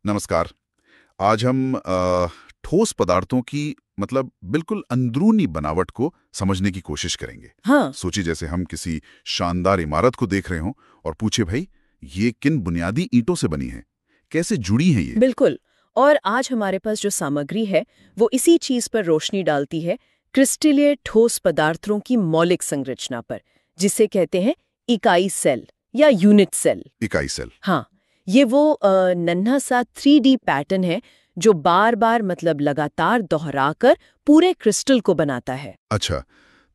नमस्कार। आज हम ठोस पदार्थों की मतलब बिल्कुल अंदरूनी बनावट को समझने की कोशिश करेंगे। हाँ, सोचिए जैसे हम किसी शानदार इमारत को देख रहे हों और पूछे भाई ये किन बुनियादी ईंटों से बनी है, कैसे जुड़ी हैं ये। बिल्कुल। और आज हमारे पास जो सामग्री है वो इसी चीज पर रोशनी डालती है, क्रिस्टलीय ठोस पदार्थों की मौलिक संरचना पर, जिसे कहते हैं इकाई सेल या यूनिट सेल। इकाई सेल। हाँ, ये वो नन्हा सा 3D पैटर्न है जो बार बार मतलब लगातार दोहराकर पूरे क्रिस्टल को बनाता है। अच्छा,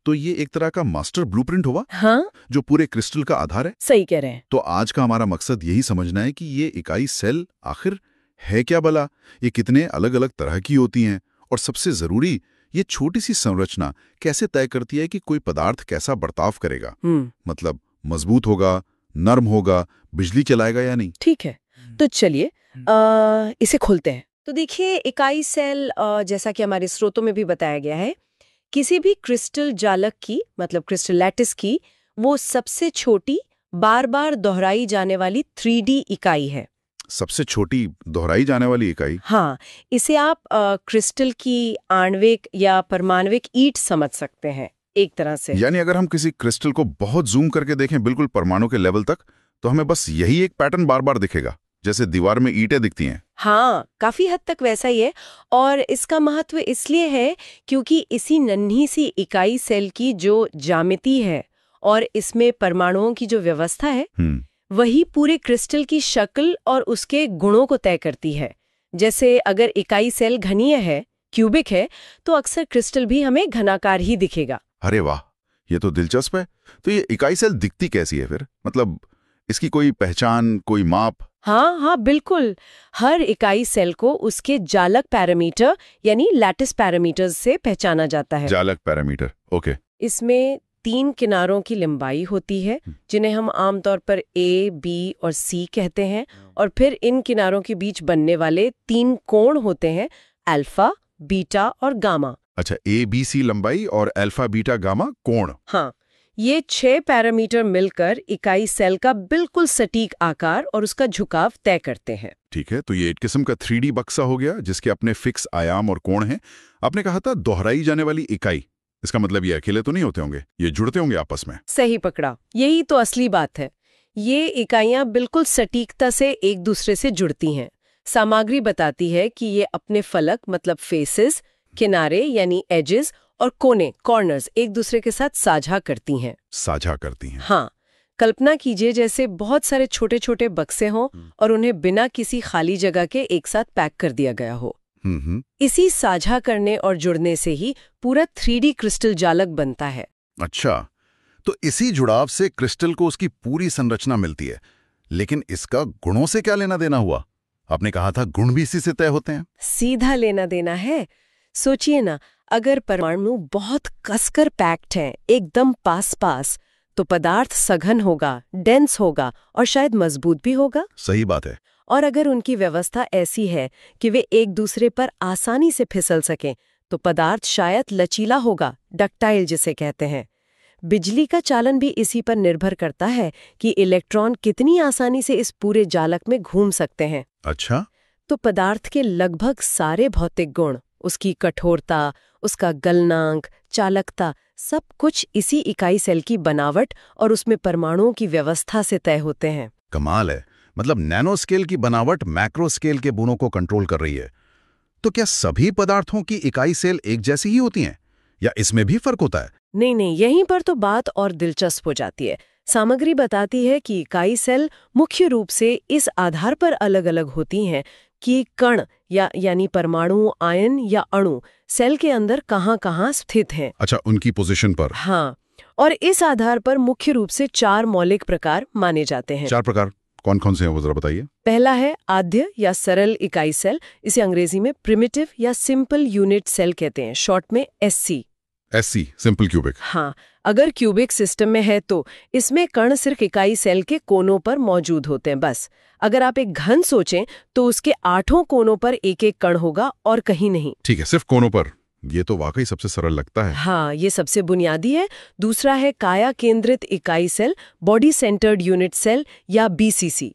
तो ये एक तरह का मास्टर ब्लूप्रिंट हुआ हाँ, जो पूरे क्रिस्टल का आधार है। सही कह रहे हैं। तो आज का हमारा मकसद यही समझना है कि ये इकाई सेल आखिर है क्या भला, ये कितने अलग अलग तरह की होती हैं और सबसे जरूरी ये छोटी सी संरचना कैसे तय करती है कि कोई पदार्थ कैसा बर्ताव करेगा, मतलब मजबूत होगा, नर्म होगा, बिजली चलाएगा या नहीं। ठीक है, तो चलिए इसे खोलते हैं। तो देखिए, इकाई सेल जैसा कि हमारे स्रोतों में भी बताया गया है, किसी भी क्रिस्टल जालक की मतलब क्रिस्टल लैटिस की वो सबसे छोटी बार बार दोहराई जाने वाली 3D इकाई है। सबसे छोटी दोहराई जाने वाली इकाई। हाँ, इसे आप क्रिस्टल की आणविक या परमाणविक ईंट समझ सकते हैं एक तरह से। यानी अगर हम किसी क्रिस्टल को बहुत जूम करके देखें बिल्कुल परमाणु के लेवल तक, तो हमें बस यही एक पैटर्न बार बार दिखेगा, जैसे दीवार में ईंटें दिखती हैं। हाँ, काफी हद तक वैसा ही है। और इसका महत्व इसलिए है क्योंकि इसी नन्ही सी इकाई सेल की जो ज्यामिति है और इसमें परमाणुओं की जो व्यवस्था है, वही पूरे क्रिस्टल की शक्ल और उसके गुणों को तय करती है। जैसे अगर इकाई सेल घनीय है, क्यूबिक है, तो अक्सर क्रिस्टल भी हमें घनाकार ही दिखेगा। अरे वाह, ये तो दिलचस्प है। तो ये इकाई सेल दिखती कैसी है फिर, मतलब इसकी कोई पहचान, कोई माप? हाँ, बिल्कुल। हर इकाई सेल को उसके जालक पैरामीटर यानी लैटिस पैरामीटर्स से पहचाना जाता है। जालक पैरामीटर, ओके। इसमें 3 किनारों की लंबाई होती है, जिन्हें हम आमतौर पर A, B और C कहते हैं, और फिर इन किनारों के बीच बनने वाले 3 कोण होते हैं, अल्फा, बीटा और गामा। अच्छा, ABC लंबाई और अल्फा बीटा गामा कोण। हाँ, ये 6 पैरामीटर मिलकर इकाई सेल का बिल्कुल सटीक आकार और उसका झुकाव तय करते हैं। ठीक है, तो ये एक किस्म का 3D बक्सा हो गया जिसके अपने फिक्स आयाम और कोण हैं। आपने कहा था दोहराई जाने वाली इकाई, इसका मतलब ये अकेले तो नहीं होते होंगे, ये जुड़ते होंगे आपस में। सही पकड़ा, यही तो असली बात है। ये इकाइयां बिल्कुल सटीकता से एक दूसरे से जुड़ती हैं। सामग्री बताती है कि ये अपने फलक मतलब फेसेस, किनारे यानी एजेस और कोने कॉर्नर्स एक दूसरे के साथ साझा करती हैं। साझा करती हैं। हाँ, कल्पना कीजिए जैसे बहुत सारे छोटे छोटे बक्से हों और उन्हें बिना किसी खाली जगह के एक साथ पैक कर दिया गया हो। इसी साझा करने और जुड़ने से ही पूरा 3D क्रिस्टल जालक बनता है। अच्छा, तो इसी जुड़ाव से क्रिस्टल को उसकी पूरी संरचना मिलती है। लेकिन इसका गुणों से क्या लेना देना हुआ? आपने कहा था गुण भी इसी से तय होते हैं। सीधा लेना देना है। सोचिए ना, अगर परमाणु बहुत कसकर पैक्ड हैं, एकदम पास पास, तो पदार्थ सघन होगा, डेंस होगा और शायद मजबूत भी होगा। सही बात है। और अगर उनकी व्यवस्था ऐसी है कि वे एक दूसरे पर आसानी से फिसल सकें, तो पदार्थ शायद लचीला होगा, डक्टाइल जिसे कहते हैं। बिजली का चालन भी इसी पर निर्भर करता है कि इलेक्ट्रॉन कितनी आसानी से इस पूरे जालक में घूम सकते हैं। अच्छा, तो पदार्थ के लगभग सारे भौतिक गुण, उसकी कठोरता, उसका गलनांक, चालकता, सब कुछ इसी इकाई सेल की बनावट और उसमें परमाणुओं की व्यवस्था से तय होते हैं। कमाल है। मतलब नैनो स्केल की बनावट मैक्रो स्केल के गुणों को कंट्रोल कर रही है। तो क्या सभी पदार्थों की इकाई सेल एक जैसी ही होती हैं या इसमें भी फर्क होता है? नहीं, यहीं पर तो बात और दिलचस्प हो जाती है। सामग्री बताती है कि इकाई सेल मुख्य रूप से इस आधार पर अलग अलग होती हैं कि कण यानी परमाणु, आयन या अणु सेल के अंदर कहाँ स्थित हैं। अच्छा, उनकी पोजीशन पर। हाँ, और इस आधार पर मुख्य रूप से 4 मौलिक प्रकार माने जाते हैं। 4 प्रकार कौन कौन से हैं वो जरा बताइए। पहला है आद्य या सरल इकाई सेल, इसे अंग्रेजी में प्रिमिटिव या सिंपल यूनिट सेल कहते हैं, शॉर्ट में SC। Simple cubic. हाँ, अगर क्यूबिक सिस्टम में है तो इसमें कण सिर्फ इकाई सेल के कोनों पर मौजूद होते हैं बस। अगर आप एक घन सोचें तो उसके 8 कोनों पर एक एक कण होगा और कहीं नहीं। ठीक है, सिर्फ कोनों पर। ये तो वाकई सबसे सरल लगता है। हाँ, ये सबसे बुनियादी है। दूसरा है काया केंद्रित इकाई cell, body centred unit cell या BCC।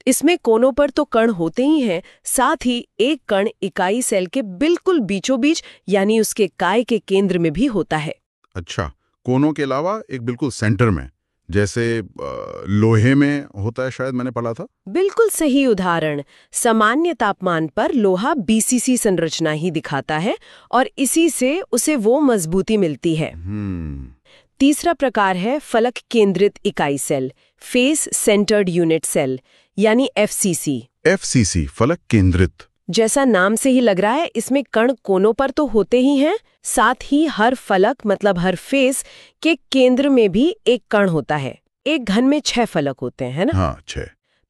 इसमें कोनों पर तो कण होते ही हैं, साथ ही एक कण इकाई सेल के बिल्कुल बीचों बीच यानी उसके काय के केंद्र में भी होता है। अच्छा, कोनों के अलावा एक बिल्कुल सेंटर में, जैसे लोहे में होता है शायद, मैंने पढ़ा था। बिल्कुल सही उदाहरण। सामान्य तापमान पर लोहा बीसीसी संरचना ही दिखाता है और इसी से उसे वो मजबूती मिलती है। तीसरा प्रकार है फलक केंद्रित इकाई cell, face centred unit cell, यानी एफसीसी। एफसीसी, फलक केंद्रित। जैसा नाम से ही लग रहा है, इसमें कण कोनों पर तो होते ही हैं, साथ ही हर फलक मतलब हर फेस के केंद्र में भी एक कण होता है। एक घन में 6 फलक होते हैं, है ना? हाँ, 6।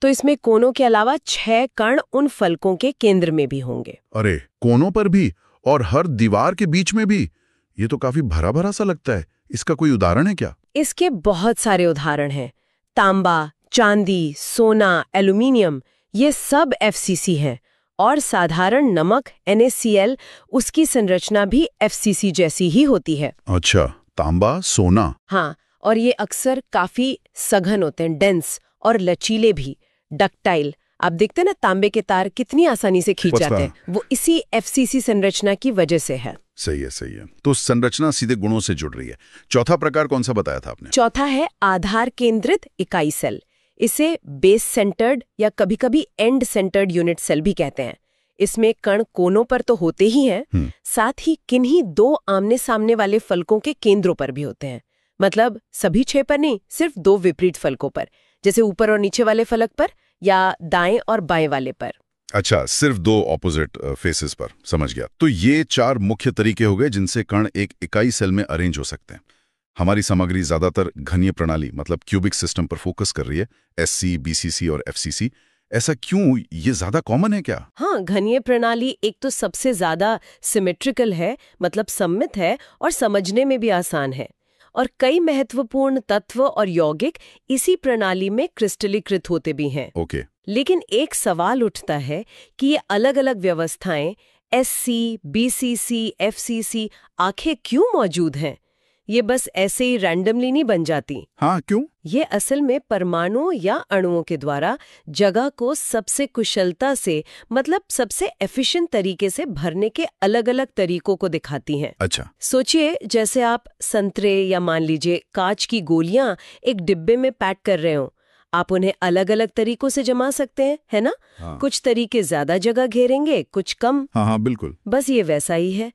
तो इसमें कोनों के अलावा 6 कण उन फलकों के केंद्र में भी होंगे। अरे, कोनों पर भी और हर दीवार के बीच में भी? ये तो काफी भरा भरा सा लगता है। इसका कोई उदाहरण है क्या? इसके बहुत सारे उदाहरण हैं। तांबा, चांदी, सोना, एल्यूमिनियम, ये सब एफसीसी हैं। और साधारण नमक NaCl, उसकी संरचना भी एफसीसी जैसी ही होती है। अच्छा, तांबा, सोना। हाँ, और ये अक्सर काफी सघन होते हैं, डेंस और लचीले भी, डक्टाइल। आप देखते हैं ना तांबे के तार कितनी आसानी से खींच जाते हैं, वो इसी एफसीसी संरचना की वजह से है। सही है, सही है। तो संरचना सीधे गुणों से जुड़ रही है। चौथा प्रकार कौन सा बताया था आपने? चौथा है आधार केंद्रित इकाई सेल। इसे बेस सेंटर्ड या कभी-कभी एंड सेंटर्ड यूनिट सेल भी कहते हैं। इसमें कण कोनों पर तो होते ही हैं, साथ ही किन्हीं 2 आमने सामने वाले फलकों के केंद्रों पर भी होते हैं। मतलब सभी 6 पर नहीं, सिर्फ 2 विपरीत फलकों पर, जैसे ऊपर और नीचे वाले फलक पर या दाएं और बाएं वाले पर। अच्छा, सिर्फ 2 ऑपोजिट फेसेस पर, समझ गया। तो ये 4 मुख्य तरीके हो गए जिनसे कण एक इकाई सेल में अरेंज हो सकते हैं। हमारी सामग्री ज्यादातर घनीय प्रणाली मतलब क्यूबिक सिस्टम पर फोकस कर रही है, SC, BCC और FCC। ऐसा क्यों? ये ज्यादा कॉमन है क्या? हाँ, घनीय प्रणाली एक तो सबसे ज्यादा सिमेट्रिकल है, मतलब सममित है और समझने में भी आसान है। और कई महत्वपूर्ण तत्व और यौगिक इसी प्रणाली में क्रिस्टलीकृत होते भी हैं। ओके। लेकिन एक सवाल उठता है कि ये अलग-अलग व्यवस्थाएं SC, BCC, FCC आखिर क्यों मौजूद हैं? ये बस ऐसे ही रैंडमली नहीं बन जाती। हाँ, क्यों? ये असल में परमाणुओं या अणुओं के द्वारा जगह को सबसे कुशलता से, मतलब सबसे एफिशिएंट तरीके से भरने के अलग-अलग तरीकों को दिखाती हैं। अच्छा। सोचिए, जैसे आप संतरे या मान लीजिए कांच की गोलियां एक डिब्बे में पैक कर रहे हो। आप उन्हें अलग-अलग तरीकों से जमा सकते हैं, है ना? हाँ। कुछ तरीके ज्यादा जगह घेरेंगे, कुछ कम। हाँ, बिल्कुल। बस ये वैसा ही है।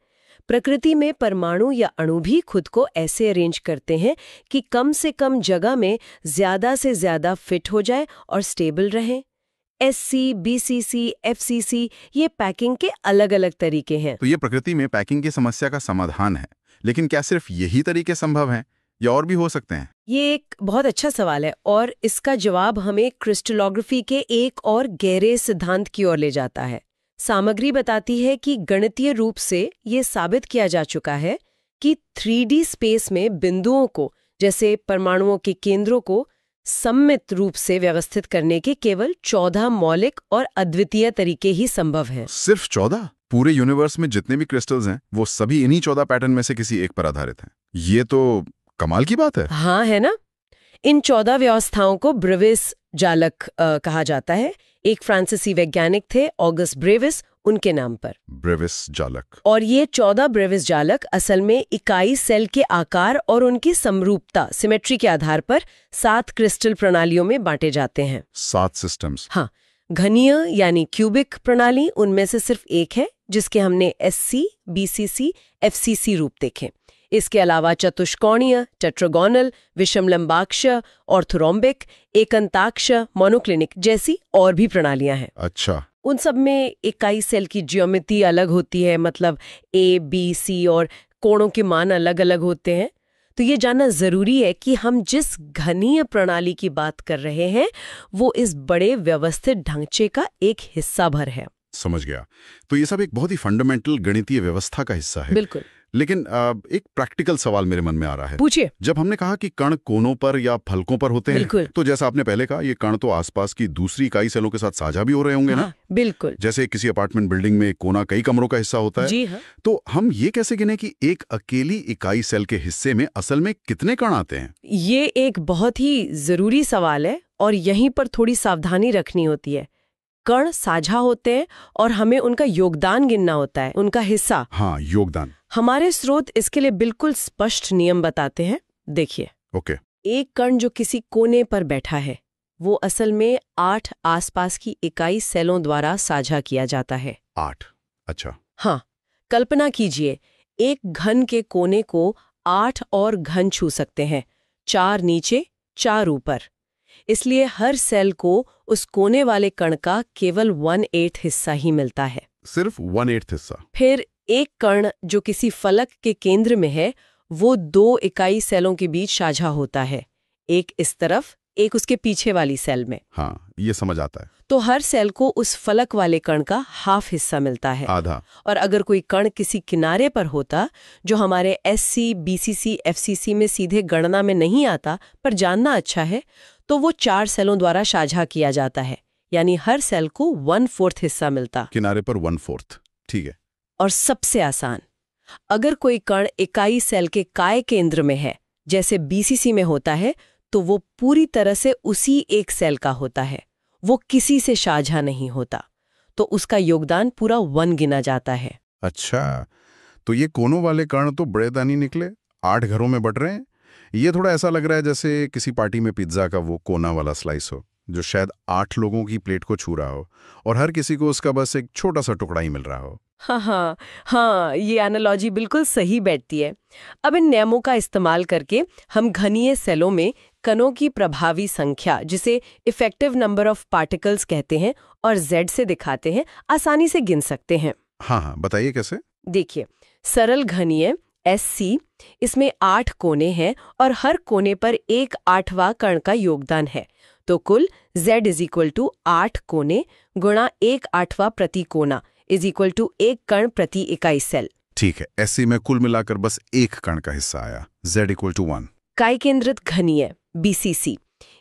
प्रकृति में परमाणु या अणु भी खुद को ऐसे अरेंज करते हैं कि कम से कम जगह में ज्यादा से ज्यादा फिट हो जाए और स्टेबल रहें। SC, BCC, FCC ये पैकिंग के अलग-अलग तरीके हैं। तो ये प्रकृति में पैकिंग की समस्या का समाधान है, लेकिन क्या सिर्फ यही तरीके संभव हैं या और भी हो सकते हैं? ये एक बहुत अच्छा सवाल है और इसका जवाब हमें क्रिस्टलोग्राफी के एक और गहरे सिद्धांत की ओर ले जाता है। सामग्री बताती है कि गणितीय रूप से ये साबित किया जा चुका है कि 3D स्पेस में बिंदुओं को, जैसे परमाणुओं के केंद्रों को सममित रूप से व्यवस्थित करने के केवल 14 मौलिक और अद्वितीय तरीके ही संभव हैं। सिर्फ 14? पूरे यूनिवर्स में जितने भी क्रिस्टल्स हैं वो सभी इन्हीं 14 पैटर्न में से किसी एक पर आधारित हैं। ये तो कमाल की बात है। हाँ, है ना? इन 14 व्यवस्थाओं को ब्रेविस जालक कहा जाता है। एक फ्रांसीसी वैज्ञानिक थे, ऑगस्ट ब्रेविस, उनके नाम पर। ब्रेविस जालक। और ये 14 ब्रेविस जालक असल में इकाई सेल के आकार और उनकी समरूपता, सिमेट्री के आधार पर 7 क्रिस्टल प्रणालियों में बांटे जाते हैं। 7 सिस्टम्स। हाँ, घनीय यानी क्यूबिक प्रणाली उनमें से सिर्फ एक है जिसके हमने SC, BCC, FCC रूप देखे। इसके अलावा चतुष्कोणीय, टेट्रागोनल, विषमलंबाक्ष, ऑर्थोरोम्बिक, एकंताक्ष, मोनोक्लिनिक जैसी और भी प्रणालियां हैं। अच्छा। उन सब में इकाई सेल की ज्योमेट्री अलग होती है, मतलब A, B, C और कोणों के मान अलग-अलग होते हैं। तो ये जानना जरूरी है कि हम जिस घनीय प्रणाली की बात कर रहे हैं वो इस बड़े व्यवस्थित ढांचे का एक हिस्सा भर है। समझ गया। तो ये सब एक बहुत ही फंडामेंटल गणितीय व्यवस्था का हिस्सा है। बिल्कुल। लेकिन एक प्रैक्टिकल सवाल मेरे मन में आ रहा है। पूछिए। जब हमने कहा कि कण कोनों पर या फलकों पर होते बिल्कुल। हैं, तो जैसा आपने पहले कहा, ये कण तो आसपास की दूसरी इकाई सेलों के साथ साझा भी हो रहे होंगे ना? बिल्कुल। जैसे किसी अपार्टमेंट बिल्डिंग में कोना कई कमरों का हिस्सा होता है। जी हाँ। तो हम ये कैसे गिने कि एक अकेली इकाई सेल के हिस्से में असल में कितने कण आते हैं? ये एक बहुत ही जरूरी सवाल है और यहीं पर थोड़ी सावधानी रखनी होती है। कण साझा होते हैं और हमें उनका योगदान गिनना होता है, उनका हिस्सा। हाँ, योगदान। हमारे स्रोत इसके लिए बिल्कुल स्पष्ट नियम बताते हैं। देखिए, ओके। एक कण जो किसी कोने पर बैठा है वो असल में 8 आसपास की इकाई सेलों द्वारा साझा किया जाता है। 8? अच्छा। हाँ, कल्पना कीजिए, एक घन के कोने को 8 और घन छू सकते हैं, 4 नीचे 4 ऊपर। इसलिए हर सेल को उस कोने वाले कण का केवल 1/8 हिस्सा ही मिलता है। सिर्फ 1/8 हिस्सा? फिर एक कण जो किसी फलक के केंद्र में है वो 2 इकाई सेलों के बीच साझा होता है, एक इस तरफ, एक उसके पीछे वाली सेल में। हाँ, ये समझ आता है। तो हर सेल को उस फलक वाले कण का हाफ हिस्सा मिलता है, आधा। और अगर कोई कण किसी किनारे पर होता जो हमारे SC, BCC, FCC में सीधे गणना में नहीं आता पर जानना अच्छा है, तो वो 4 सेलों द्वारा साझा किया जाता है, यानी हर सेल को 1/4 हिस्सा मिलता। किनारे पर 1/4, ठीक है। और सबसे आसान, अगर कोई कण इकाई सेल के काय केंद्र में है, जैसे BCC में होता है, तो वो पूरी तरह से उसी एक सेल का होता है, वो किसी से साझा नहीं होता, तो उसका योगदान पूरा 1 गिना जाता है। अच्छा, तो ये कोनों वाले कण तो बड़े दानी निकले, 8 घरों में बट रहे हैं। ये थोड़ा ऐसा लग रहा है जैसे किसी पार्टी में पिज्जा का वो कोना वाला स्लाइस हो, जो शायद 8 लोगों की प्लेट को छू रहा हो और हर किसी को उसका बस एक छोटा सा टुकड़ा ही मिल रहा हो। हाँ, ये एनालॉजी बिल्कुल सही बैठती है। अब इन नियमों का इस्तेमाल करके हम घनीय सेलों में कणों की प्रभावी संख्या, जिसे इफेक्टिव नंबर ऑफ पार्टिकल्स कहते हैं और Z से दिखाते हैं, आसानी से गिन सकते हैं। हाँ, बताइए कैसे? देखिए, सरल घनीय SC, इसमें 8 कोने हैं और हर कोने पर 1/8वां कण का योगदान है, तो कुल Z = 8 कोने गुणा 1/8वां प्रति कोना = 1 कण प्रति इकाई सेल। ठीक है, SC में कुल मिलाकर बस 1 कण का हिस्सा आया, Z = 1। काय केंद्रित घनीय BCC,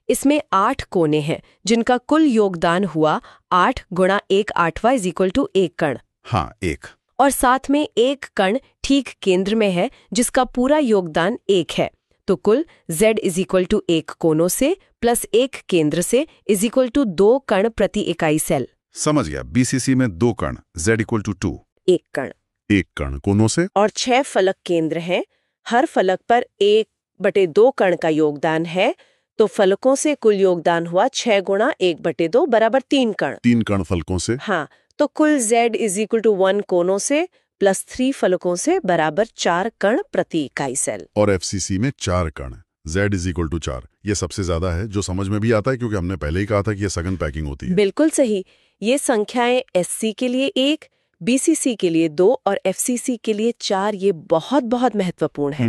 इसमें 8 कोने हैं जिनका कुल योगदान हुआ 8 गुणा 1/8वां = 1 कण। हाँ, 1। और साथ में 1 कण ठीक केंद्र में है जिसका पूरा योगदान 1 है, तो कुल Z = 1 कोनों से प्लस 1 केंद्र से = 2 कण प्रति इकाई सेल। समझ गया। BCC में 2 कण, Z = 2। 1 कण। 1 कण कोनों से। और 6 फलक केंद्र हैं, हर फलक पर 1/2 कण का योगदान है, तो फलकों से कुल योगदान हुआ 6 गुणा 1/2 बराबर 3 कण। 3 कण फलकों से। हाँ, तो कुल Z = 1 कोनों से प्लस 3 फलकों से बराबर 4 कण प्रति इकाई सेल। और FCC में 4 कण, Z = 4। ये सबसे ज्यादा है, जो समझ में भी आता है क्योंकि हमने पहले ही कहा था कि ये सघन पैकिंग होती है। बिल्कुल सही। ये संख्याएं SC के लिए 1, BCC के लिए 2 और FCC के लिए 4, ये बहुत बहुत महत्वपूर्ण है।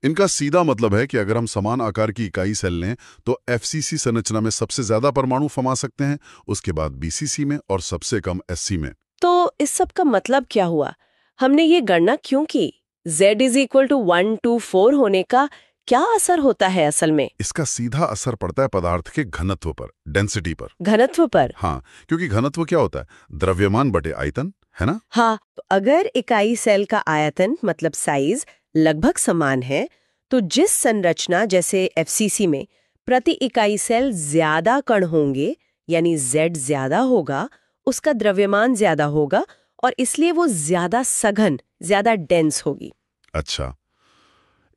इनका सीधा मतलब है कि अगर हम समान आकार की इकाई सेल लें तो FCC संरचना में सबसे ज्यादा परमाणु फमा सकते हैं, उसके बाद BCC में और सबसे कम SC में। तो इस सब का मतलब क्या हुआ? हमने ये गणना क्यों की? Z = 1 to 4 होने का क्या असर होता है असल में? इसका सीधा असर पड़ता है पदार्थ के घनत्व पर, डेंसिटी पर। घनत्व पर? हाँ, क्योंकि घनत्व क्या होता है? द्रव्यमान बटे आयतन, है ना? हाँ, तो अगर इकाई सेल का आयतन मतलब साइज लगभग समान है, तो जिस संरचना जैसे FCC में प्रति इकाई सेल ज्यादा कण होंगे, यानी Z ज्यादा होगा, उसका द्रव्यमान ज्यादा होगा और इसलिए वो ज्यादा सघन, ज्यादा डेंस होगी। अच्छा,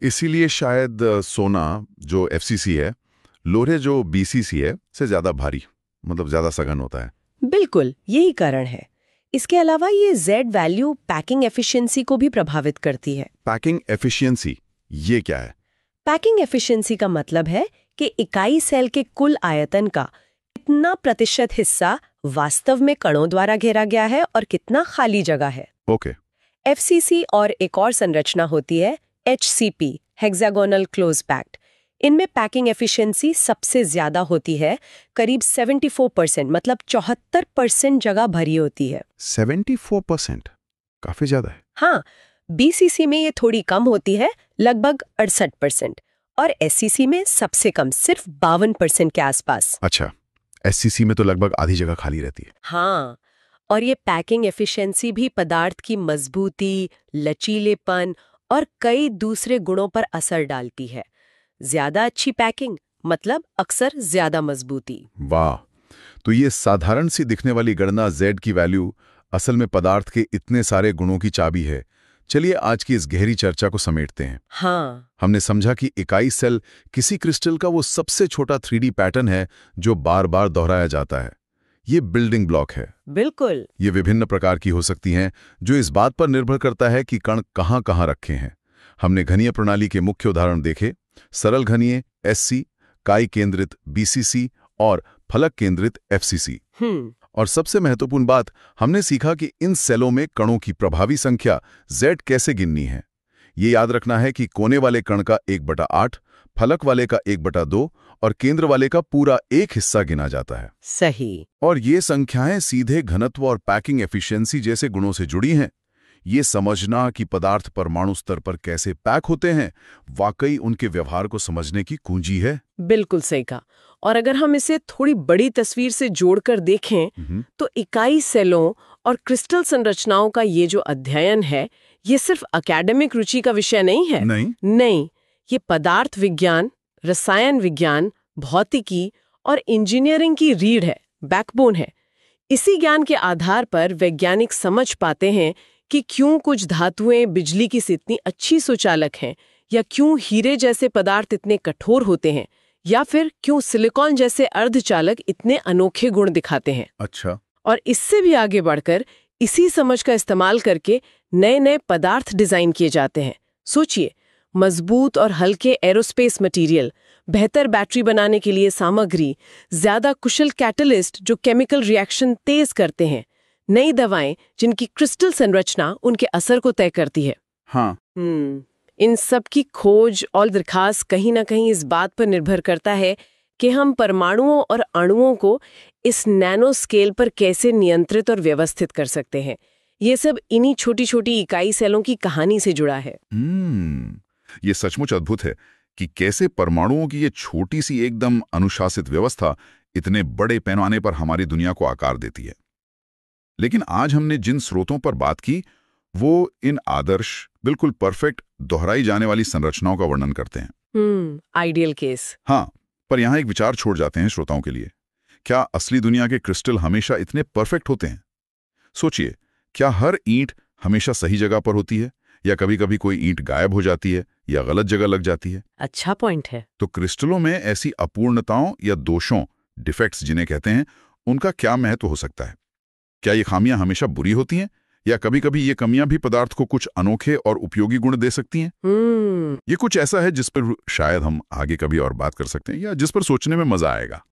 इसीलिए शायद सोना जो FCC है, लोहे जो BCC है से ज्यादा भारी, मतलब ज्यादा सघन होता है। बिल्कुल, यही कारण है। इसके अलावा ये Z वैल्यू पैकिंग एफिशिएंसी को भी प्रभावित करती है। पैकिंग एफिशिएंसी, ये क्या है? पैकिंग एफिशिएंसी का मतलब है कि इकाई सेल के कुल आयतन का कितना प्रतिशत हिस्सा वास्तव में कणों द्वारा घेरा गया है और कितना खाली जगह है। ओके। FCC और एक और संरचना होती है HCP, हेक्सागोनल क्लोज पैक्ड। इनमें पैकिंग एफिशिएंसी सबसे ज्यादा होती है, करीब 74%, मतलब 74% जगह भरी होती है। 74%? काफी ज्यादा है। हाँ, BCC में ये थोड़ी कम होती है, लगभग 68%, और SCC में सबसे कम, सिर्फ 52% के आसपास। अच्छा, SCC में तो लगभग आधी जगह खाली रहती है। हाँ, और ये पैकिंग एफिशिएंसी भी पदार्थ की मजबूती, लचीलेपन और कई दूसरे गुणों पर असर डालती है। ज्यादा अच्छी पैकिंग मतलब अक्सर ज्यादा मजबूती। वाह, तो ये साधारण सी दिखने वाली गणना Z की वैल्यू असल में पदार्थ के इतने सारे गुणों की चाबी है। चलिए आज की इस गहरी चर्चा को समेटते हैं। हाँ, हमने समझा कि इकाई सेल किसी क्रिस्टल का वो सबसे छोटा 3D पैटर्न है जो बार बार दोहराया जाता है। ये बिल्डिंग ब्लॉक है। बिल्कुल। ये विभिन्न प्रकार की हो सकती हैं, जो इस बात पर निर्भर करता है कि कण कहाँ कहाँ रखे हैं। हमने घनीय प्रणाली के मुख्य उदाहरण देखे, सरल घनीय SC, काई केंद्रित BCC और फलक केंद्रित FCC। और सबसे महत्वपूर्ण बात, हमने सीखा कि इन सेलों में कणों की प्रभावी संख्या Z कैसे गिननी है। ये याद रखना है कि कोने वाले कण का 1/8, फलक वाले का 1/2 और केंद्र वाले का पूरा एक हिस्सा गिना जाता है। सही। और ये संख्याएं सीधे घनत्व और पैकिंग एफिशिएंसी जैसे गुणों से जुड़ी हैं। ये समझना कि पदार्थ परमाणु स्तर पर कैसे पैक होते हैं, वाकई उनके व्यवहार को समझने की कुंजी है। बिल्कुल सही कहा। और अगर हम इसे थोड़ी बड़ी तस्वीर से जोड़कर देखें तो इकाई सेलों और क्रिस्टल संरचनाओं का ये जो अध्ययन है, ये सिर्फ एकेडमिक रुचि का विषय नहीं है। नहीं, ये पदार्थ विज्ञान, रसायन विज्ञान, भौतिकी और इंजीनियरिंग की रीढ़ है, बैकबोन है। इसी ज्ञान के आधार पर वैज्ञानिक समझ पाते हैं कि क्यों कुछ धातुएं बिजली की से इतनी अच्छी सुचालक हैं, या क्यों हीरे जैसे पदार्थ इतने कठोर होते हैं, या फिर क्यों सिलिकॉन जैसे अर्धचालक इतने अनोखे गुण दिखाते हैं। अच्छा। और इससे भी आगे बढ़कर इसी समझ का इस्तेमाल करके नए नए पदार्थ डिजाइन किए जाते हैं। सोचिए, मजबूत और हल्के एरोस्पेस मटेरियल, बेहतर बैटरी बनाने के लिए सामग्री, ज्यादा कुशल कैटलिस्ट जो केमिकल रिएक्शन तेज करते हैं, नई दवाएं जिनकी क्रिस्टल संरचना उनके असर को तय करती है। हाँ। इन सब की खोज और दरखास्त कहीं ना कहीं इस बात पर निर्भर करता है कि हम परमाणुओं और अणुओं को इस नैनो स्केल पर कैसे नियंत्रित और व्यवस्थित कर सकते हैं। ये सब इन्हीं छोटी छोटी इकाई सेलों की कहानी से जुड़ा है। ये सचमुच अद्भुत है कि कैसे परमाणुओं की ये छोटी सी एकदम अनुशासित व्यवस्था इतने बड़े पैमाने पर हमारी दुनिया को आकार देती है। लेकिन आज हमने जिन स्रोतों पर बात की, वो इन आदर्श, बिल्कुल परफेक्ट, दोहराई जाने वाली संरचनाओं का वर्णन करते हैं। Ideal case. हाँ, पर यहाँ एक विचार छोड़ जाते हैं श्रोताओं के लिए। क्या असली दुनिया के क्रिस्टल हमेशा इतने परफेक्ट होते हैं? सोचिए, क्या हर ईंट हमेशा सही जगह पर होती है, या कभी-कभी कोई ईंट गायब हो जाती है या गलत जगह लग जाती है? अच्छा पॉइंट है। तो क्रिस्टलों में ऐसी अपूर्णताओं या दोषों, डिफेक्ट्स जिन्हें कहते हैं, उनका क्या महत्व हो सकता है? क्या ये खामियां हमेशा बुरी होती हैं, या कभी-कभी ये कमियां भी पदार्थ को कुछ अनोखे और उपयोगी गुण दे सकती हैं? ये कुछ ऐसा है जिस पर शायद हम आगे कभी और बात कर सकते हैं, या जिस पर सोचने में मजा आएगा।